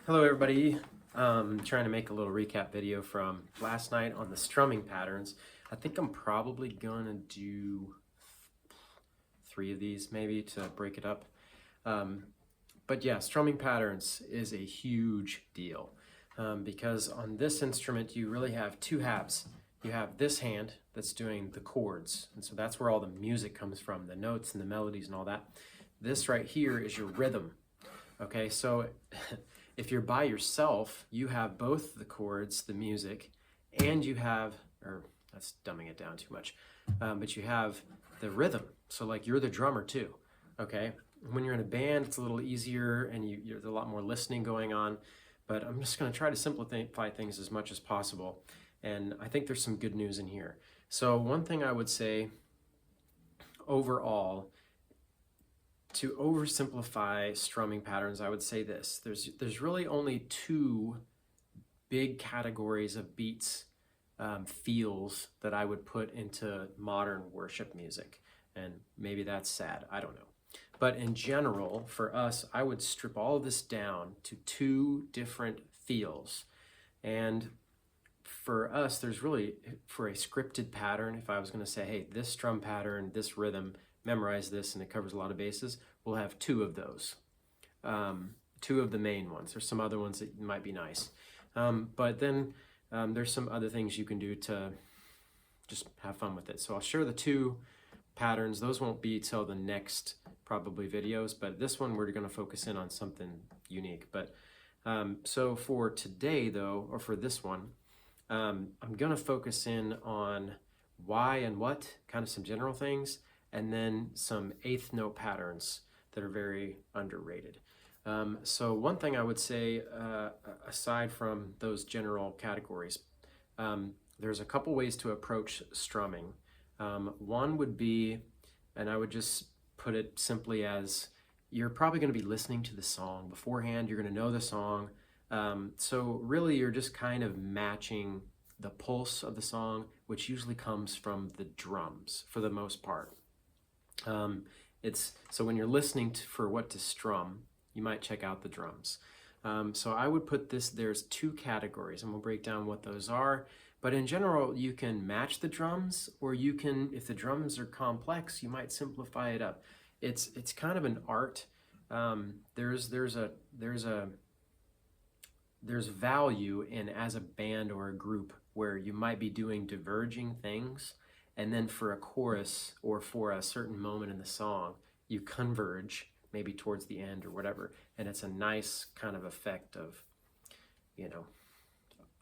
Hello everybody. Trying to make a little recap video from last night on the strumming patterns. I think I'm probably gonna do 3 of these maybe to break it up. But yeah, strumming patterns is a huge deal because on this instrument you really have 2 halves. You have this hand that's doing the chords, and so that's where all the music comes from, the notes and the melodies and all that. This right here is your rhythm. Okay, so if you're by yourself, you have both the chords, the music, and you have, or that's dumbing it down too much, but you have the rhythm. So like you're the drummer too, okay? When you're in a band, it's a little easier and there's a lot more listening going on, but I'm just gonna try to simplify things as much as possible. And I think there's some good news in here. So one thing I would say overall, to oversimplify strumming patterns, I would say this. There's really only 2 big categories of beats, feels that I would put into modern worship music. And maybe that's sad, I don't know. But in general, for us, I would strip all of this down to 2 different feels. And for us, there's really, for a scripted pattern, if I was gonna say, hey, this drum pattern, this rhythm, memorize this and it covers a lot of bases, we'll have 2 of those. 2 of the main ones. There's some other ones that might be nice. But then there's some other things you can do to just have fun with it. So I'll share the 2 patterns. Those won't be till the next probably videos, but this one we're gonna focus in on something unique. But so for today though, or for this one, I'm gonna focus in on why and what, kind of some general things, and then some 8th note patterns that are very underrated. So one thing I would say, aside from those general categories, there's a couple ways to approach strumming. One would be, and I would just put it simply as, you're probably going to be listening to the song beforehand, you're going to know the song, so really you're just kind of matching the pulse of the song, which usually comes from the drums for the most part. So when you're listening for what to strum, you might check out the drums. So I would put this, there's 2 categories, and we'll break down what those are. But in general, you can match the drums, or you can, if the drums are complex, you might simplify it up. It's kind of an art. There's value in, as a band or a group, where you might be doing diverging things, and then for a chorus or for a certain moment in the song, you converge maybe towards the end or whatever, and it's a nice kind of effect of, you know,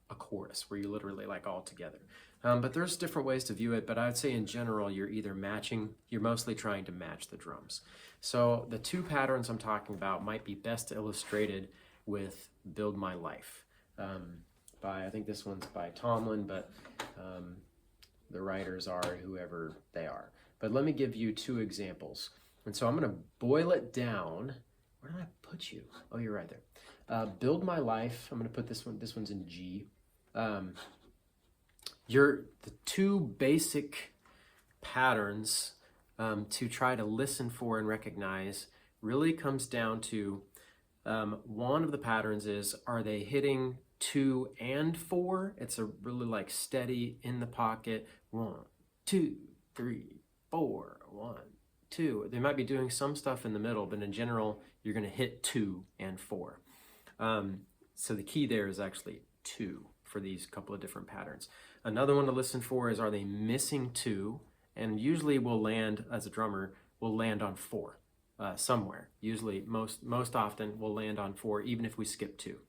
a chorus where you literally like all together. But there's different ways to view it, but I'd say in general, you're either matching, you're mostly trying to match the drums. So the 2 patterns I'm talking about might be best illustrated with Build My Life. I think this one's by Tomlin, but the writers are whoever they are. But let me give you 2 examples. And so I'm gonna boil it down. Where did I put you? Oh, you're right there. Build My Life, I'm gonna put this one's in G. The 2 basic patterns to try to listen for and recognize really comes down to, one of the patterns is, are they hitting 2 and 4? It's a really like steady in the pocket, 1, 2, 3, 4, 1, 2. They might be doing some stuff in the middle, but in general, you're gonna hit 2 and 4. So the key there is actually 2 for these couple of different patterns. Another one to listen for is, are they missing 2? And usually we'll land, as a drummer, we'll land on 4 somewhere. Usually, most often, we'll land on 4, even if we skip 2.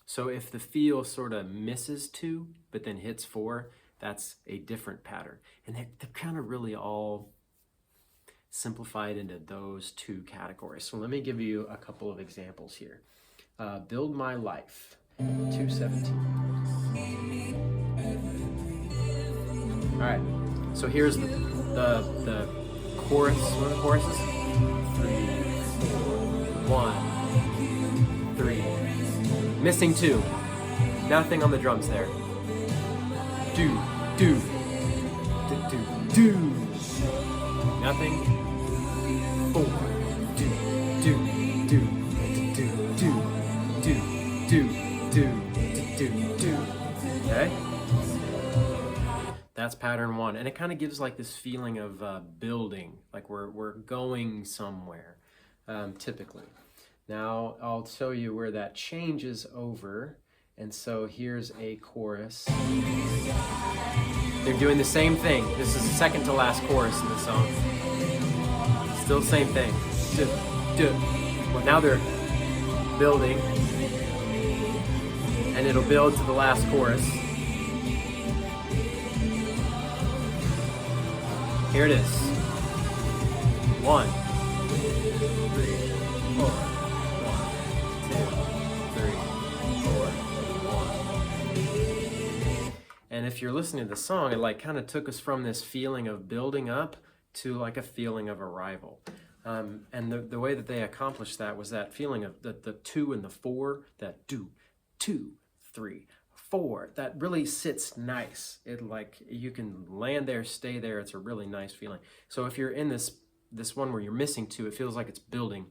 So if the feel sort of misses 2, but then hits 4, that's a different pattern. And they're kind of really all simplified into those 2 categories. So let me give you a couple of examples here. Build My Life, 217. All right, so here's the chorus. What are the choruses? 3, 4, 1, 3. Missing 2. Nothing on the drums there. Do, do, do, do, do. Nothing. 4. Do, do, do, do, do, do, do. That's pattern 1, and it kind of gives like this feeling of building, like we're going somewhere, typically. Now I'll show you where that changes over, and so here's a chorus. They're doing the same thing. This is the second to last chorus in the song. Still the same thing. Well, now they're building, and it'll build to the last chorus. Here it is. 1, 3, 4. 1, 2, 3, 4. 1. And if you're listening to the song, it like kind of took us from this feeling of building up to like a feeling of arrival. And the way that they accomplished that was that feeling of the 2 and the 4, that 2, 3, 4, that really sits nice. It like, you can land there, stay there. It's a really nice feeling. So if you're in this one where you're missing 2, it feels like it's building.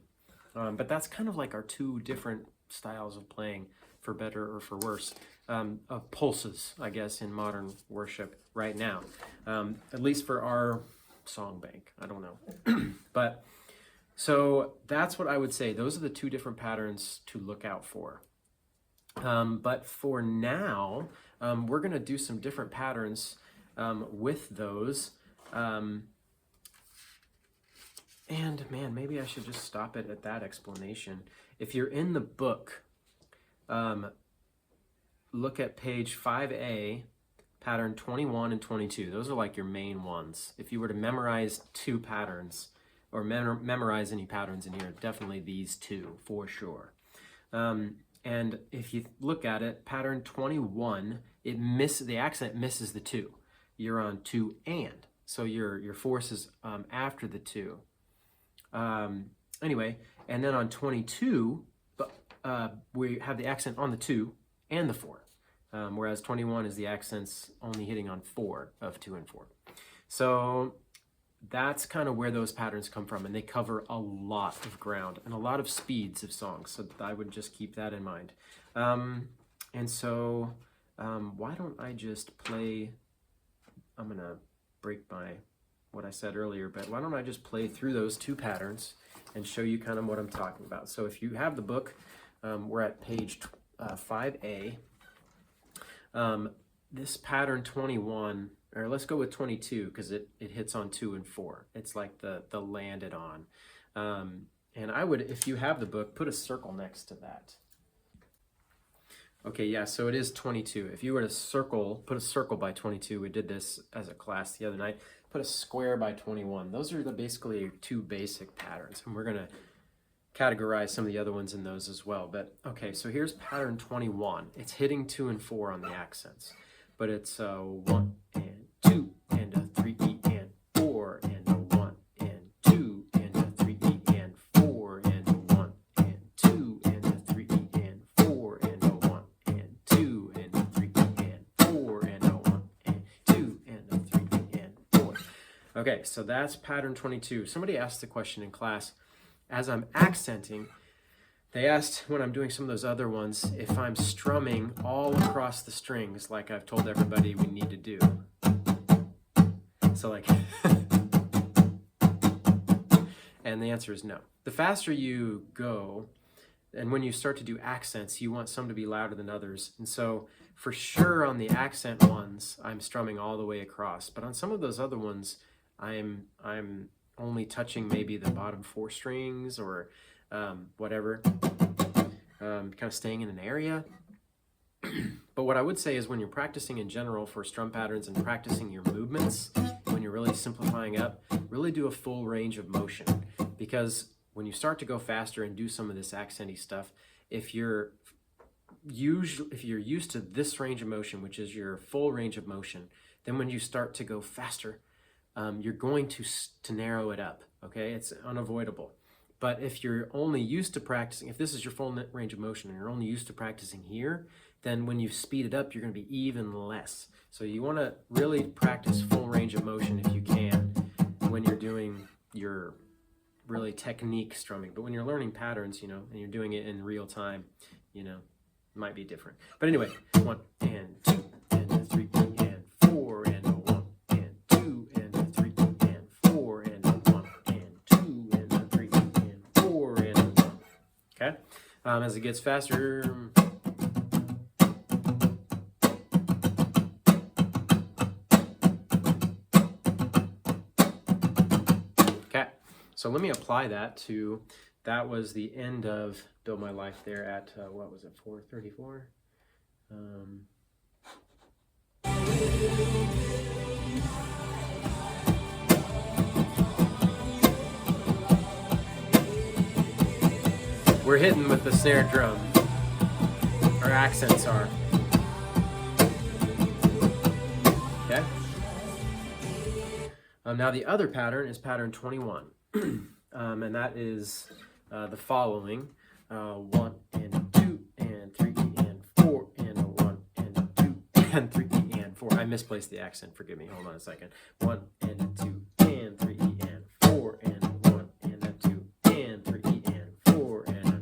But that's kind of like our 2 different styles of playing, for better or for worse, of pulses, I guess, in modern worship right now. At least for our song bank. I don't know. But so that's what I would say. Those are the 2 different patterns to look out for. But for now, we're going to do some different patterns with those. And man, maybe I should just stop it at that explanation. If you're in the book, look at page 5A, pattern 21 and 22. Those are like your main ones. If you were to memorize 2 patterns, or memorize any patterns in here, definitely these 2 for sure. And if you look at it, pattern 21, the accent misses the 2. You're on 2 and. So your force is after the 2. Anyway, and then on 22, we have the accent on the 2 and the 4. Whereas 21 is the accents only hitting on 4 of 2 and 4. So that's kind of where those patterns come from, and they cover a lot of ground and a lot of speeds of songs, so I would just keep that in mind. And so why don't I just play, I'm gonna break what I said earlier, but why don't I just play through those 2 patterns and show you kind of what I'm talking about. So if you have the book, we're at page 5A. This pattern 21, or let's go with 22, because it hits on 2 and 4. It's like the landed on. And I would, if you have the book, put a circle next to that. Okay, yeah, so it is 22. If you were to put a circle by 22, we did this as a class the other night, put a square by 21. Those are basically 2 basic patterns, and we're going to categorize some of the other ones in those as well. But okay, so here's pattern 21. It's hitting 2 and 4 on the accents, but it's 1 and 2 and a 3 E and 4 and a 1 and 2 and a 3 E and 4 and a 1 and 2 and a 3 E and 4 and a 1 and 2 and a 3 E and 4 and a 1 and 2 and a 3 E and 4. Okay, so that's pattern 22. Somebody asked the question in class, as I'm accenting, they asked when I'm doing some of those other ones if I'm strumming all across the strings like I've told everybody we need to do. So like, and the answer is no. The faster you go, and when you start to do accents, you want some to be louder than others. And so for sure on the accent ones, I'm strumming all the way across. But on some of those other ones, I'm only touching maybe the bottom 4 strings or whatever, kind of staying in an area. But what I would say is when you're practicing in general for strum patterns and practicing your movements, when you're really simplifying up, really do a full range of motion. Because when you start to go faster and do some of this accenty stuff, if you're used to this range of motion, which is your full range of motion, then when you start to go faster, you're going to narrow it up, okay? It's unavoidable. But if you're only used to practicing, if this is your full range of motion and you're only used to practicing here, then when you speed it up, you're going to be even less. So you want to really practice full range of motion if you can when you're doing your really technique strumming. But when you're learning patterns, and you're doing it in real time, it might be different. But anyway, 1 and 2 and a 3 and 4 and a 1 As it gets faster. Okay, so let me apply that to, that was the end of Build My Life there at, what was it, 4:34? We're hitting with the snare drum. Our accents are. Okay. Now the other pattern is pattern 21. And that is the following. 1 and 2 and 3 and 4 and a 1 and 2 and 3 and 4. I misplaced the accent, forgive me, hold on a second. 1 and a 2 and 3 and 4 and a 1 and a 2 and 3 and 4 and a...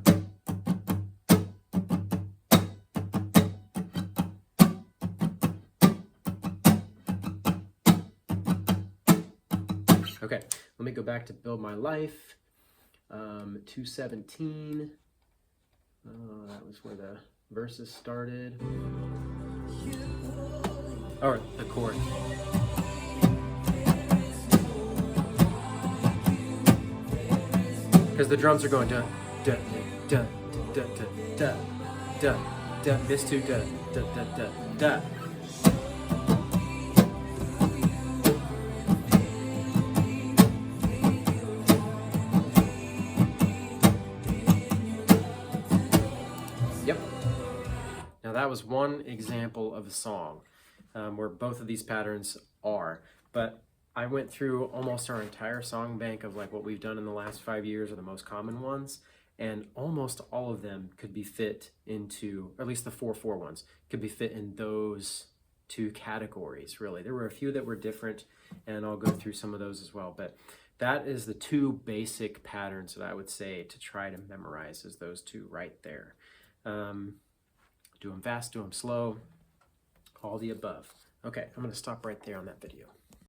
Okay, let me go back to Build My Life. 217. That was where the verses started. Or the chord. Because the drums are going da da da da da da da da. This two da da da da da. Yep. Now that was one example of a song where both of these patterns are, but I went through almost our entire song bank of like what we've done in the last 5 years, or the most common ones, and almost all of them could be fit into, or at least the 4/4 ones, could be fit in those two categories, really. There were a few that were different, and I'll go through some of those as well, but that is the two basic patterns that I would say to try to memorize, is those two right there. Do them fast, do them slow, all the above. Okay, I'm going to stop right there on that video.